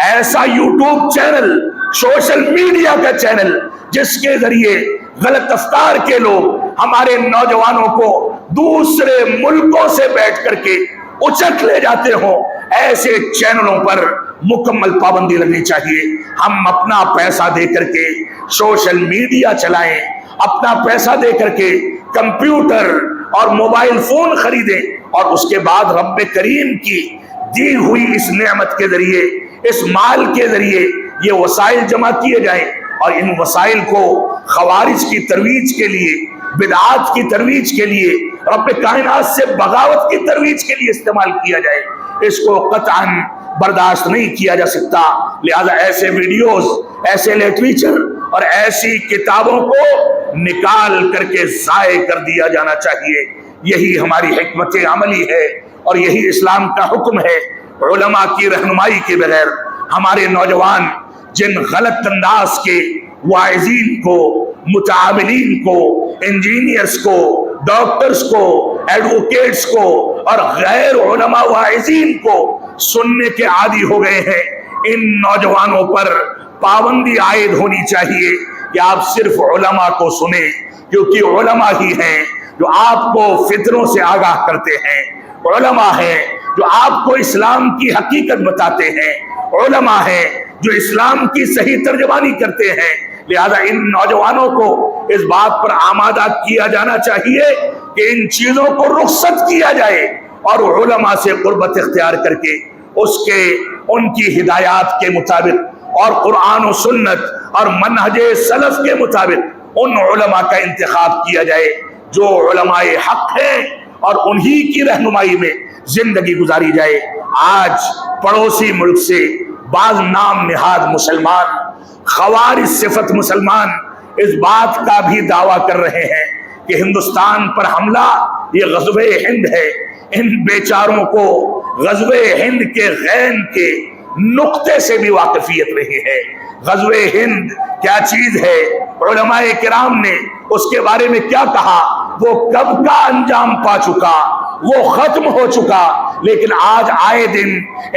ایسا یوٹیوب چینل، سوشل میڈیا کا چینل جس کے ذریعے غلط افکار کے لوگ ہمارے نوجوانوں کو دوسرے ملکوں سے بیٹھ کر کے اچک لے جاتے ہوں، ایسے چینلوں پر مکمل پابندی لگنی چاہیے۔ ہم اپنا پیسہ دے کر کے سوشل میڈیا چلائیں، اپنا پیسہ دے کر کے کمپیوٹر اور موبائل فون خریدیں، اور اس کے بعد رب کریم کی دی ہوئی اس نعمت کے ذریعے، اس مال کے ذریعے یہ وسائل جمع کیے جائیں، اور ان وسائل کو خوارج کی ترویج کے لیے، بدعات کی ترویج کے لیے، رب کائنات سے بغاوت کی ترویج کے لیے استعمال کیا جائے۔ اس کو قطعاً برداشت نہیں کیا جا سکتا۔ لہذا ایسے ویڈیوز، ایسے لٹریچر اور ایسی کتابوں کو نکال کر کے ضائع کر دیا جانا چاہیے۔ یہی ہماری حکمت عملی ہے اور یہی اسلام کا حکم ہے۔ علماء کی رہنمائی کے بغیر ہمارے نوجوان جن غلط انداز کے واعظین کو، متعاملین کو، انجینئرز کو، ڈاکٹرز کو، ایڈوکیٹس کو اور غیر علماء واعظین کو سننے کے عادی ہو گئے ہیں، ان نوجوانوں پر پابندی عائد ہونی چاہیے کہ آپ صرف علماء کو سنیں، کیونکہ علماء ہی ہیں جو آپ کو فتنوں سے آگاہ کرتے ہیں، علماء ہیں جو آپ کو اسلام کی حقیقت بتاتے ہیں، علماء ہیں جو اسلام کی صحیح ترجمانی کرتے ہیں۔ لہذا ان نوجوانوں کو اس بات پر آمادہ کیا جانا چاہیے کہ ان چیزوں کو رخصت کیا جائے اور علماء سے قربت اختیار کر کے ان کی ہدایات کے مطابق اور قرآن و سنت اور منہج سلف کے مطابق ان علماء کا انتخاب کیا جائے جو علماء حق ہیں، اور انہی کی رہنمائی میں زندگی گزاری جائے۔ آج پڑوسی ملک سے بعض نام نہاد مسلمان، خوارج صفت مسلمان، اس بات کا بھی دعویٰ کر رہے ہیں کہ ہندوستان پر حملہ یہ غزوہ ہند ہے۔ ان بیچاروں کو غزوہ ہند کے غین کے نقطے سے بھی واقفیت نہیں ہے۔ غزوہ ہند کیا چیز ہے، علماء کرام نے اس کے بارے میں کیا کہا، وہ کب کا انجام پا چکا، وہ ختم ہو چکا، لیکن آج آئے دن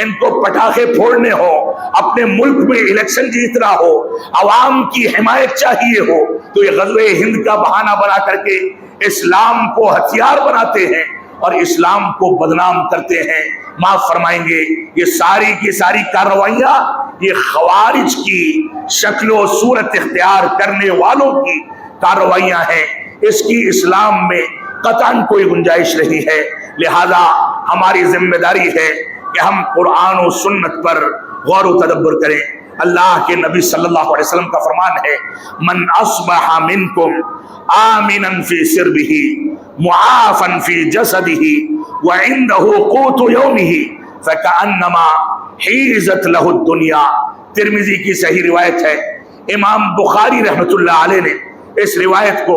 ان کو پٹاخے پھوڑنے ہو، اپنے ملک میں الیکشن جیتنا ہو، عوام کی حمایت چاہیے ہو، تو یہ غزوہ ہند کا بہانہ بنا کر کے اسلام کو ہتھیار بناتے ہیں اور اسلام کو بدنام کرتے ہیں۔ معاف فرمائیں گے، یہ ساری کی ساری کارروائیاں یہ خوارج کی شکل و صورت اختیار کرنے والوں کی کارروائیاں ہیں، اس کی اسلام میں قطعاً کوئی گنجائش نہیں ہے۔ لہذا ہماری ذمہ داری ہے کہ ہم قرآن و سنت پر غور و تدبر کریں۔ اللہ کے نبی صلی اللہ علیہ وسلم کا فرمان ہے، من اصبح منکم آمنا فی سربہ معافا فی جسدہ وعندہ قوت یومہ فکأنما حیزت لہ الدنیا۔ ترمذی کی صحیح روایت ہے۔ امام بخاری رحمۃ اللہ علیہ نے اس روایت کو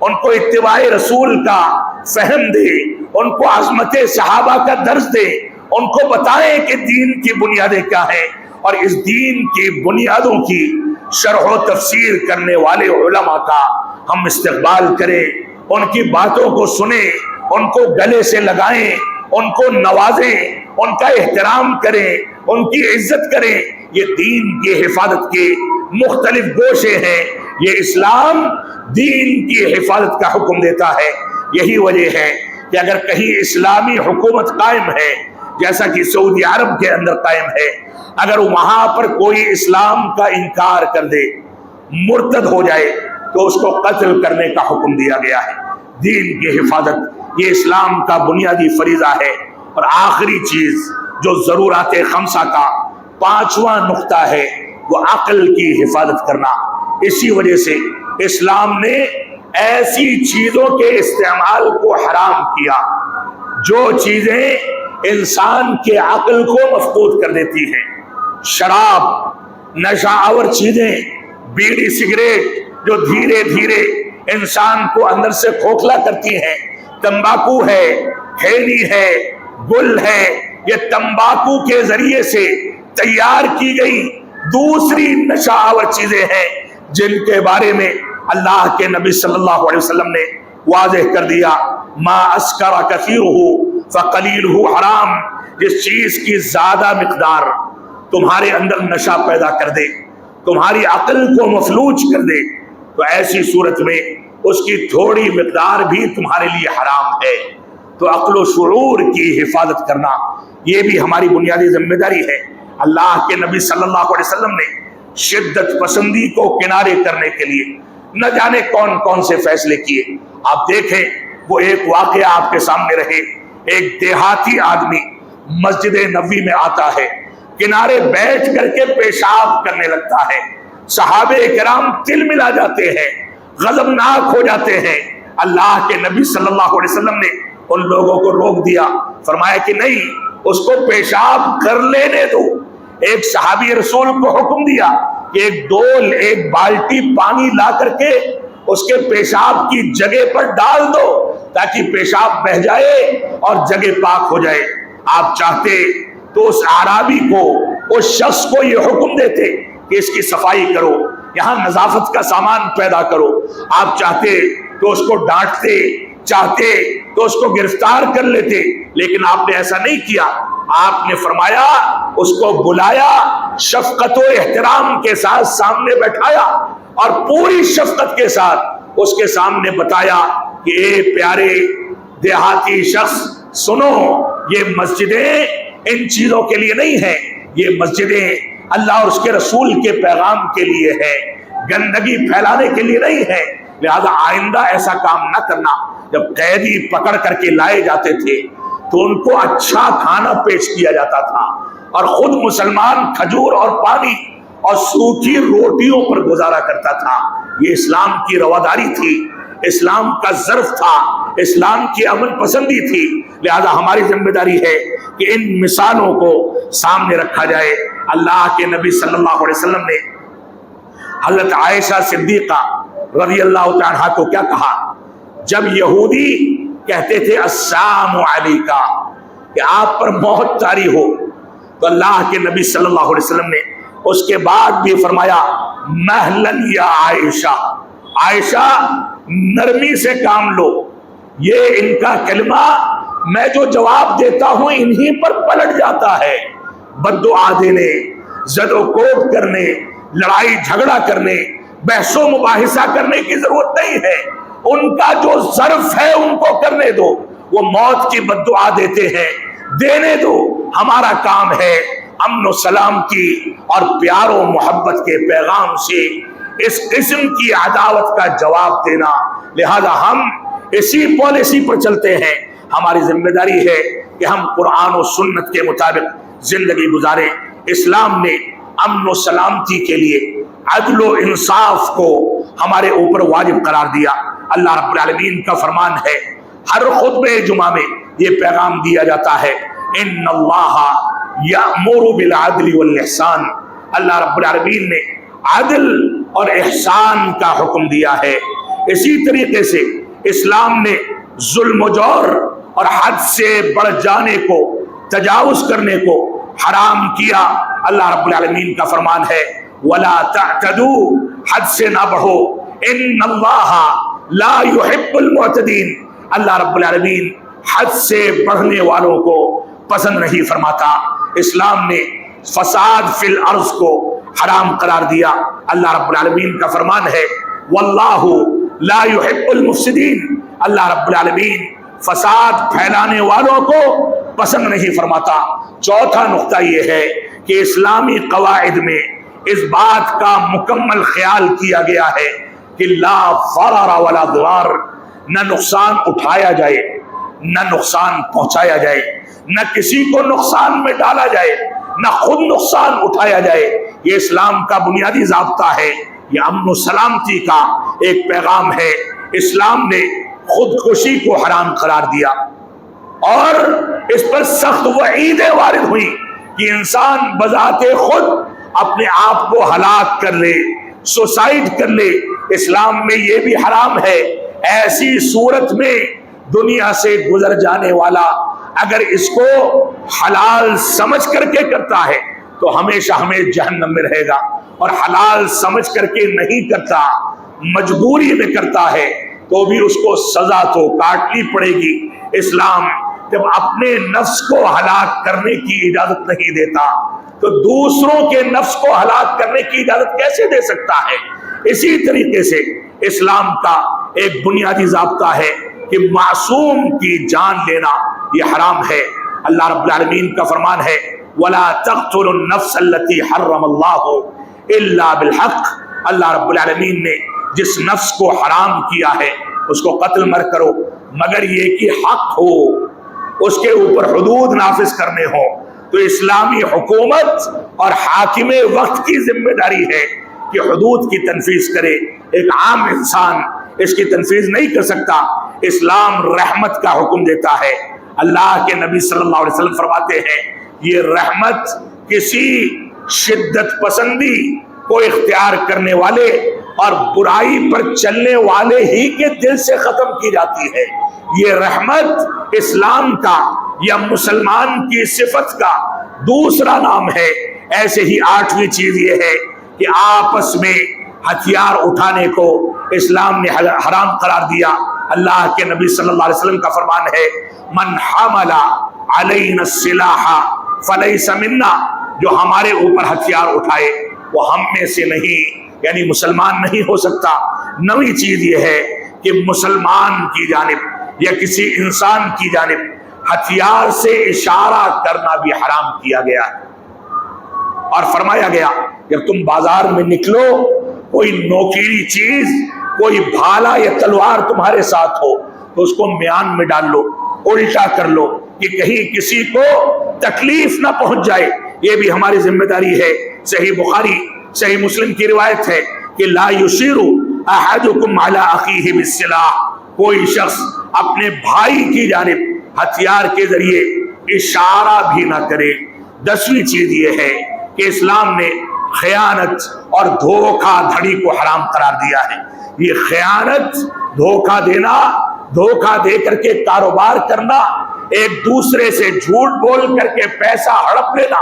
ان کو اتباع رسول کا فہم دے، ان کو عظمت صحابہ کا درس دے، ان کو بتائیں کہ دین کی بنیادیں کیا ہیں، اور اس دین کی بنیادوں کی شرح و تفسیر کرنے والے علماء کا ہم استقبال کریں، ان کی باتوں کو سنیں، ان کو گلے سے لگائیں، ان کو نوازیں، ان کا احترام کریں، ان کی عزت کریں۔ یہ دین کی حفاظت کے مختلف گوشے ہیں، یہ اسلام دین کی حفاظت کا حکم دیتا ہے۔ یہی وجہ ہے کہ اگر کہیں اسلامی حکومت قائم ہے، جیسا کہ سعودی عرب کے اندر قائم ہے، اگر وہاں پر کوئی اسلام کا انکار کر دے، مرتد ہو جائے، تو اس کو قتل کرنے کا حکم دیا گیا ہے۔ دین کی حفاظت یہ اسلام کا بنیادی فریضہ ہے۔ اور آخری چیز جو ضرورت خمسہ کا 5واں نقطہ ہے، وہ عقل کی حفاظت کرنا۔ اسی وجہ سے اسلام نے ایسی چیزوں کے استعمال کو حرام کیا جو چیزیں انسان کے عقل کو مفقود کر دیتی ہیں۔ شراب، نشہ آور چیزیں، بیڑی سگریٹ جو دھیرے دھیرے انسان کو اندر سے کھوکھلا کرتی ہیں، تمباکو ہے، کھیلی ہے، گل ہے، یہ تمباکو کے ذریعے سے تیار کی گئی دوسری نشہ آور چیزیں ہیں، جن کے بارے میں اللہ کے نبی صلی اللہ علیہ وسلم نے واضح کر دیا، ما اسکر کثیرہ فقلیلہ حرام۔ جس چیز کی زیادہ مقدار تمہارے اندر نشہ پیدا کر دے، تمہاری عقل کو مفلوج کر دے، تو ایسی صورت میں اس کی تھوڑی مقدار بھی تمہارے لیے حرام ہے۔ تو عقل و شعور کی حفاظت کرنا یہ بھی ہماری بنیادی ذمہ داری ہے۔ اللہ کے نبی صلی اللہ علیہ وسلم نے شدت پسندی کو کنارے کرنے کے لیے نہ جانے کون کون سے فیصلے کیے۔ آپ دیکھیں، وہ ایک واقعہ آپ کے سامنے رہے، ایک دیہاتی آدمی مسجد نبوی میں آتا ہے، کنارے بیٹھ کر کے پیشاب کرنے لگتا ہے۔ صحابہ کرام تل ملا جاتے ہیں، غضبناک ہو جاتے ہیں۔ اللہ کے نبی صلی اللہ علیہ وسلم نے ان لوگوں کو روک دیا، فرمایا کہ نہیں، اس کو پیشاب کر لینے دو۔ ایک صحابی رسول کو حکم دیا کہ ایک ڈول، ایک بالٹی پانی لا کر کے اس کے پیشاب کی جگہ پر ڈال دو تاکہ پیشاب بہہ جائے اور جگہ پاک ہو جائے۔ آپ چاہتے تو اس اعرابی کو، اس شخص کو یہ حکم دیتے کہ اس کی صفائی کرو، یہاں نظافت کا سامان پیدا کرو۔ آپ چاہتے تو اس کو ڈانٹتے، چاہتے تو اس کو گرفتار کر لیتے، لیکن آپ نے ایسا نہیں کیا۔ آپ نے فرمایا، اس کو بلایا، شفقت و احترام کے ساتھ سامنے بیٹھایا اور پوری شفقت کے ساتھ اس کے سامنے بتایا کہ اے پیارے دیہاتی شخص، سنو، یہ مسجدیں ان چیزوں کے لیے نہیں ہیں، یہ مسجدیں اللہ اور اس کے رسول کے پیغام کے لیے ہے، گندگی پھیلانے کے لیے نہیں ہے۔ لہذا آئندہ ایسا کام نہ کرنا۔ جب قیدی پکڑ کر کے لائے جاتے تھے تو ان کو اچھا کھانا پیش کیا جاتا تھا، اور خود مسلمان کھجور اور پانی اور سوکھی روٹیوں پر گزارا کرتا تھا۔ یہ اسلام کی رواداری تھی، اسلام کا ظرف تھا، اسلام کی امن پسندی تھی۔ لہذا ہماری ذمہ داری ہے کہ ان مثالوں کو سامنے رکھا جائے۔ اللہ کے نبی صلی اللہ علیہ وسلم نے حضرت عائشہ صدیقہ رضی اللہ تعالیٰ عنہا کو کیا کہا؟ جب یہودی کہتے تھے السلام علیکہ، کہ آپ پر موت طاری ہو، تو اللہ کے نبی صلی اللہ علیہ وسلم نے اس کے بعد بھی فرمایا مہلن یا عائشہ، عائشہ نرمی سے کام لو، یہ ان کا کلمہ میں جو جواب دیتا ہوں انہی پر پلٹ جاتا ہے۔ بد دعا دینے، زد و کوب کرنے، لڑائی جھگڑا کرنے، بحث و مباحثہ کرنے کی ضرورت نہیں ہے۔ ان کا جو ظرف ہے ان کو کرنے دو۔ وہ موت کی بد دعا دیتے ہیں، دینے دو۔ ہمارا کام ہے امن و سلام کی اور پیار و محبت کے پیغام سے اس قسم کی عداوت کا جواب دینا۔ لہذا ہم اسی پالیسی پر چلتے ہیں۔ ہماری ذمہ داری ہے کہ ہم قرآن و سنت کے مطابق زندگی گزاریں۔ اسلام نے امن و سلامتی کے لیے عدل و انصاف کو ہمارے اوپر واجب قرار دیا۔ اللہ رب العالمین کا فرمان ہے، ہر خطبہ جمعہ میں یہ پیغام دیا جاتا ہے، ان اللہ یأمر بالعدل والاحسان۔ اللہ رب العالمین نے عدل اور احسان کا حکم دیا ہے۔ اسی طریقے سے اسلام نے ظلم و جور اور حد سے بڑھ جانے کو، تجاوز کرنے کو حرام کیا۔ اللہ رب العالمین کا فرمان ہے وَلَا تَعْتَدُوا، حد سے نہ بڑھو، إِنَّ اللَّهَ لَا يُحِبُّ الْمُعْتَدِينَ، اللہ رب العالمین حد سے بڑھنے والوں کو پسند نہیں فرماتا۔ اسلام نے فساد فی الارض کو حرام قرار دیا۔ اللہ رب العالمین کا فرمان ہے وَاللَّهُ لَا يُحِبُّ الْمُفْسِدِينَ، اللہ رب العالمین فساد پھیلانے والوں کو پسند نہیں فرماتا۔ چوتھا نقطہ یہ ہے کہ اسلامی قواعد میں اس بات کا مکمل خیال کیا گیا ہے کہ لا ضرر ولا ضرار، نہ نقصان اٹھایا جائے نہ نقصان پہنچایا جائے، نہ کسی کو نقصان میں ڈالا جائے نہ خود نقصان اٹھایا جائے۔ یہ اسلام کا بنیادی ضابطہ ہے، یہ امن و سلامتی کا ایک پیغام ہے۔ اسلام نے خودکشی کو حرام قرار دیا اور اس پر سخت وعیدیں وارد ہوئی کہ انسان بذات خود اپنے آپ کو ہلاک کر لے، سوسائڈ کر لے۔ اسلام میں یہ بھی حرام ہے۔ ایسی صورت میں دنیا سے گزر جانے والا اگر اس کو حلال سمجھ کر کے کرتا ہے تو ہمیشہ ہمیں جہنم میں رہے گا، اور حلال سمجھ کر کے نہیں کرتا، مجبوری میں کرتا ہے تو بھی اس کو سزا تو کاٹنی پڑے گی۔ اسلام جب اپنے نفس کو ہلاک کرنے کی اجازت نہیں دیتا تو دوسروں کے نفس کو ہلاک کرنے کی اجازت کیسے دے سکتا ہے؟ اسی طریقے سے اسلام کا ایک بنیادی ضابطہ ہے کہ معصوم کی جان لینا یہ حرام ہے۔ اللہ رب العالمین کا فرمان ہے وَلَا تَقْتُلُوا النَّفْسَ الَّتِي حَرَّمَ اللَّهُ إِلَّا بِالْحَقِّ، اللہ رب العالمین نے جس نفس کو حرام کیا ہے اس کو قتل مر کرو مگر یہ کہ حق ہو، اس کے اوپر حدود نافذ کرنے ہو۔ تو اسلامی حکومت اور حاکم وقت کی ذمہ داری ہے کہ حدود کی تنفیذ کرے۔ ایک عام انسان اس کی تنفیذ نہیں کر سکتا۔ اسلام رحمت کا حکم دیتا ہے۔ اللہ کے نبی صلی اللہ علیہ وسلم فرماتے ہیں یہ رحمت کسی شدت پسندی کو اختیار کرنے والے اور برائی پر چلنے والے ہی کے دل سے ختم کی جاتی ہے۔ یہ رحمت اسلام کا یا مسلمان کی صفت کا دوسرا نام ہے۔ ایسے ہی آٹھویں چیز یہ ہے کہ آپس میں ہتھیار اٹھانے کو اسلام نے حرام قرار دیا۔ اللہ کے نبی صلی اللہ علیہ وسلم کا فرمان ہے من حمل علینا السلاح فلیس منا، جو ہمارے اوپر ہتھیار اٹھائے وہ ہم میں سے نہیں، یعنی مسلمان نہیں ہو سکتا۔ نویں چیز یہ ہے کہ مسلمان کی جانب یا کسی انسان کی جانب ہتھیار سے اشارہ کرنا بھی حرام کیا گیا ہے، اور فرمایا گیا جب تم بازار میں نکلو کوئی نوکیلی چیز، کوئی بھالا یا تلوار تمہارے ساتھ ہو تو اس کو میان میں ڈال لو، الٹا کر لو کہ کہیں کسی کو تکلیف نہ پہنچ جائے۔ یہ بھی ہماری ذمہ داری ہے۔ صحیح بخاری صحیح مسلم کی روایت ہے کہ لا یشیر احدکم علی اخیہ بالسلاح، کوئی شخص اپنے بھائی کی جانب ہتھیار کے ذریعے اشارہ بھی نہ کرے۔ 10ویں چیز یہ ہے کہ اسلام نے خیانت اور دھوکہ دھڑی کو حرام قرار دیا ہے۔ یہ خیانت، دھوکہ دینا، دھوکہ دے کر کے کاروبار کرنا، ایک دوسرے سے جھوٹ بول کر کے پیسہ ہڑپ لینا،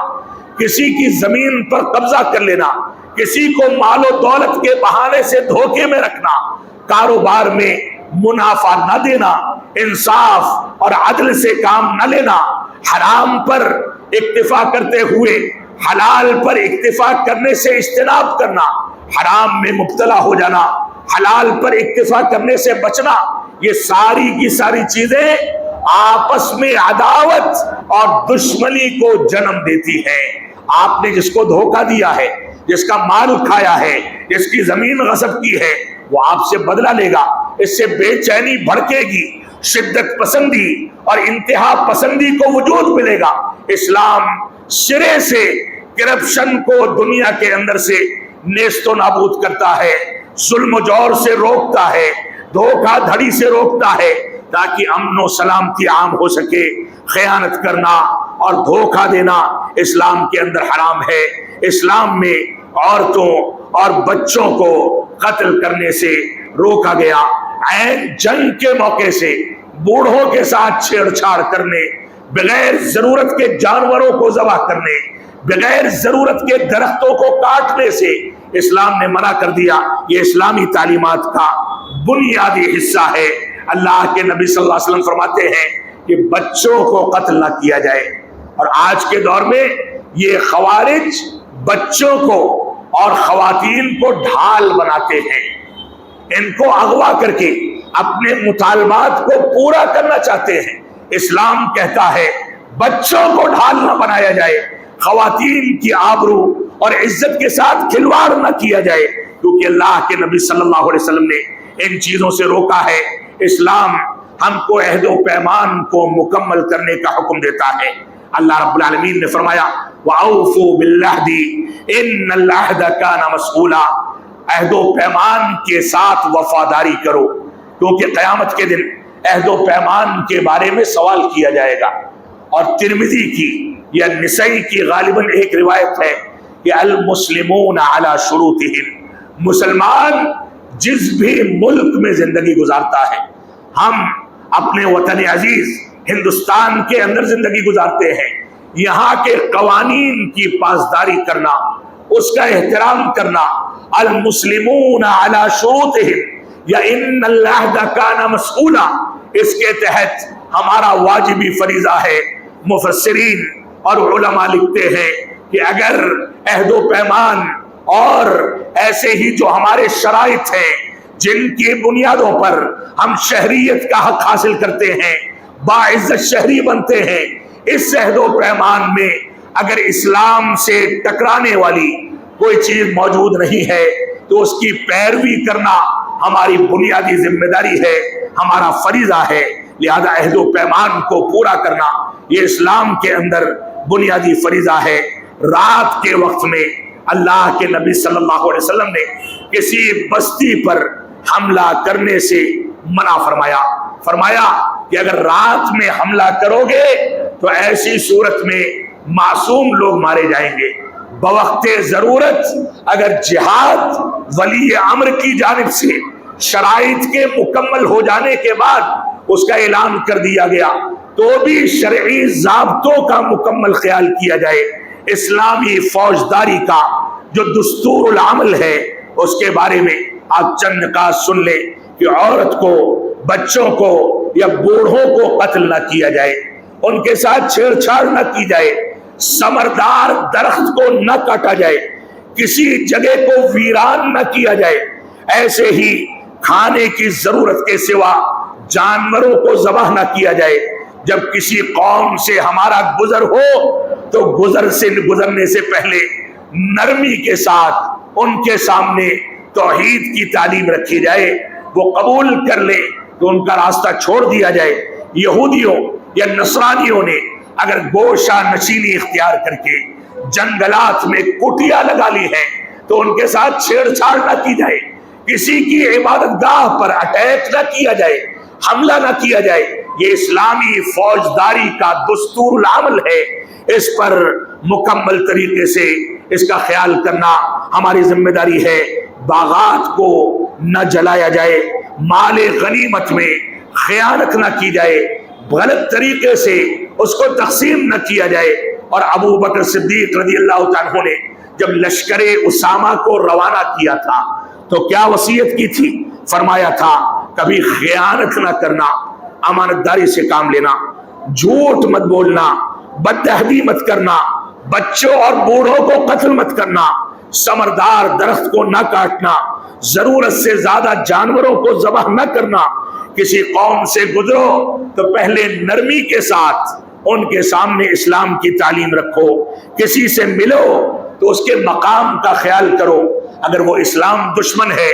کسی کی زمین پر قبضہ کر لینا، کسی کو مال و دولت کے بہانے سے دھوکے میں رکھنا، کاروبار میں منافع نہ دینا، انصاف اور عدل سے کام نہ لینا، حرام پر اکتفا کرتے ہوئے حلال پر اکتفا کرنے سے اجتناب کرنا، حرام میں مبتلا ہو جانا، حلال پر اکتفا کرنے سے بچنا، یہ ساری کی ساری چیزیں آپس میں عداوت اور دشمنی کو جنم دیتی ہے۔ آپ نے جس کو دھوکہ دیا ہے، جس کا مال کھایا ہے، جس کی زمین غصب کی ہے، وہ آپ سے بدلہ لے گا، اس سے بے چینی بھڑکے گی، شدت پسندی اور انتہا پسندی کو وجود ملے گا۔ اسلام سرے سے کرپشن کو دنیا کے اندر سے نیست و نابود کرتا ہے، ظلم و جور سے روکتا ہے، دھوکہ دھڑی سے روکتا ہے، تاکہ امن و سلامتی عام ہو سکے۔ خیانت کرنا اور دھوکہ دینا اسلام کے اندر حرام ہے۔ اسلام میں عورتوں اور بچوں کو قتل کرنے سے روکا گیا۔ عین جنگ کے موقع سے بوڑھوں کے ساتھ چھیڑ چھاڑ کرنے، بغیر ضرورت کے جانوروں کو ذبح کرنے، بغیر ضرورت کے درختوں کو کاٹنے سے اسلام نے منع کر دیا۔ یہ اسلامی تعلیمات کا بنیادی حصہ ہے۔ اللہ کے نبی صلی اللہ علیہ وسلم فرماتے ہیں کہ بچوں کو قتل نہ کیا جائے، اور آج کے دور میں یہ خوارج بچوں کو اور خواتین کو ڈھال بناتے ہیں، ان کو اغوا کر کے اپنے مطالبات کو پورا کرنا چاہتے ہیں۔ اسلام کہتا ہے بچوں کو ڈھال نہ بنایا جائے، خواتین کی آبرو اور عزت کے ساتھ کھلواڑ نہ کیا جائے، کیونکہ اللہ کے نبی صلی اللہ علیہ وسلم نے ان چیزوں سے روکا ہے۔ اسلام ہم کو عہد و پیمان کو مکمل کرنے کا حکم دیتا ہے۔ اللہ رب العالمین نے فرمایا وَأَوْفُوا بِالْعَهْدِ إِنَّ الْعَهْدَ كَانَ مَسْئُولًا، عہد و پیمان کے ساتھ وفاداری کرو، کیونکہ قیامت کے دن عہد و پیمان کے بارے میں سوال کیا جائے گا۔ اور ترمذی کی یا نسائی کی غالباً ایک روایت ہے کہ المسلمون علی شروطہم، مسلمان جس بھی ملک میں زندگی گزارتا ہے، ہم اپنے وطن عزیز ہندوستان کے اندر زندگی گزارتے ہیں، یہاں کے قوانین کی پاسداری کرنا، اس کا احترام کرنا، المسلمون علی شروطہم یا ان العہد کان مسئولا، اس کے تحت ہمارا واجبی فریضہ ہے۔ مفسرین اور علماء لکھتے ہیں کہ اگر عہد و پیمان اور ایسے ہی جو ہمارے شرائط ہیں جن کی بنیادوں پر ہم شہریت کا حق حاصل کرتے ہیں، باعزت شہری بنتے ہیں، اس عہد و پیمان میں اگر اسلام سے ٹکرانے والی کوئی چیز موجود نہیں ہے تو اس کی پیروی کرنا ہماری بنیادی ذمہ داری ہے، ہمارا فریضہ ہے۔ لہذا عہد و پیمان کو پورا کرنا یہ اسلام کے اندر بنیادی فریضہ ہے۔ رات کے وقت میں اللہ کے نبی صلی اللہ علیہ وسلم نے کسی بستی پر حملہ کرنے سے منع فرمایا کہ اگر رات میں حملہ کرو گے تو ایسی صورت میں معصوم لوگ مارے جائیں گے۔ بوقت ضرورت اگر جہاد ولی امر کی جانب سے شرائط کے مکمل ہو جانے کے بعد اس کا اعلان کر دیا گیا تو بھی شرعی ضابطوں کا مکمل خیال کیا جائے۔ اسلامی فوجداری کا جو دستور العمل ہے اس کے بارے میں آپ چند نکات سن لیں کہ عورت کو، بچوں کو یا بوڑھوں کو قتل نہ کیا جائے، ان کے ساتھ چھیڑ چھاڑ نہ کی جائے، ثمردار درخت کو نہ کاٹا جائے، کسی جگہ کو ویران نہ کیا جائے، ایسے ہی کھانے کی ضرورت کے سوا جانوروں کو ذبح نہ کیا جائے۔ جب کسی قوم سے ہمارا گزر ہو تو گزرنے سے پہلے نرمی کے ساتھ ان کے سامنے توحید کی تعلیم رکھی جائے، وہ قبول کر لے تو ان کا راستہ چھوڑ دیا جائے۔ یہودیوں یا نصرانیوں نے اگر گوشہ نشینی اختیار کر کے جنگلات میں کٹیا لگا لی ہے تو ان کے ساتھ چھیڑ چھاڑ نہ کی جائے، کسی کی عبادت گاہ پر اٹیک نہ کیا جائے، حملہ نہ کیا جائے۔ یہ اسلامی فوجداری کا دستور العمل ہے، اس پر مکمل طریقے سے اس کا خیال کرنا ہماری ذمہ داری ہے۔ باغات کو نہ جلایا جائے، مال غنیمت میں خیانت نہ کی جائے، غلط طریقے سے اس کو تقسیم نہ کیا جائے۔ اور ابو بکر صدیق رضی اللہ عنہ نے جب لشکر اسامہ کو روانہ کیا تھا تو کیا وصیت کی تھی؟ فرمایا تھا کبھی خیانت نہ کرنا، امانت داری سے کام لینا، جھوٹ مت بولنا، بدعہدی مت کرنا، بچوں اور بوڑھوں کو قتل مت کرنا، ثمردار درخت کو نہ کاٹنا، ضرورت سے زیادہ جانوروں کو ذبح نہ کرنا۔ کسی قوم سے گزرو تو پہلے نرمی کے ساتھ ان کے سامنے اسلام کی تعلیم رکھو، کسی سے ملو تو اس کے مقام کا خیال کرو۔ اگر وہ اسلام دشمن ہے،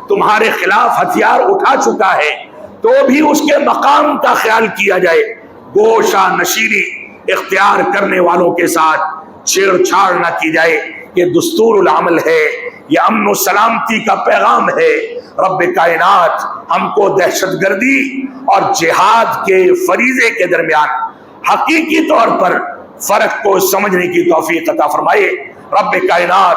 تمہارے خلاف ہتھیار اٹھا چکا ہے، تو بھی اس کے مقام کا خیال کیا جائے۔ گوشہ نشینی اختیار کرنے والوں کے ساتھ چھیڑ چھاڑ نہ کی جائے۔ یہ دستور العمل ہے، یہ امن و سلامتی کا پیغام ہے۔ رب کائنات ہم کو دہشت گردی اور جہاد کے فریضے کے درمیان حقیقی طور پر فرق کو سمجھنے کی توفیق عطا فرمائے۔ رب کائنات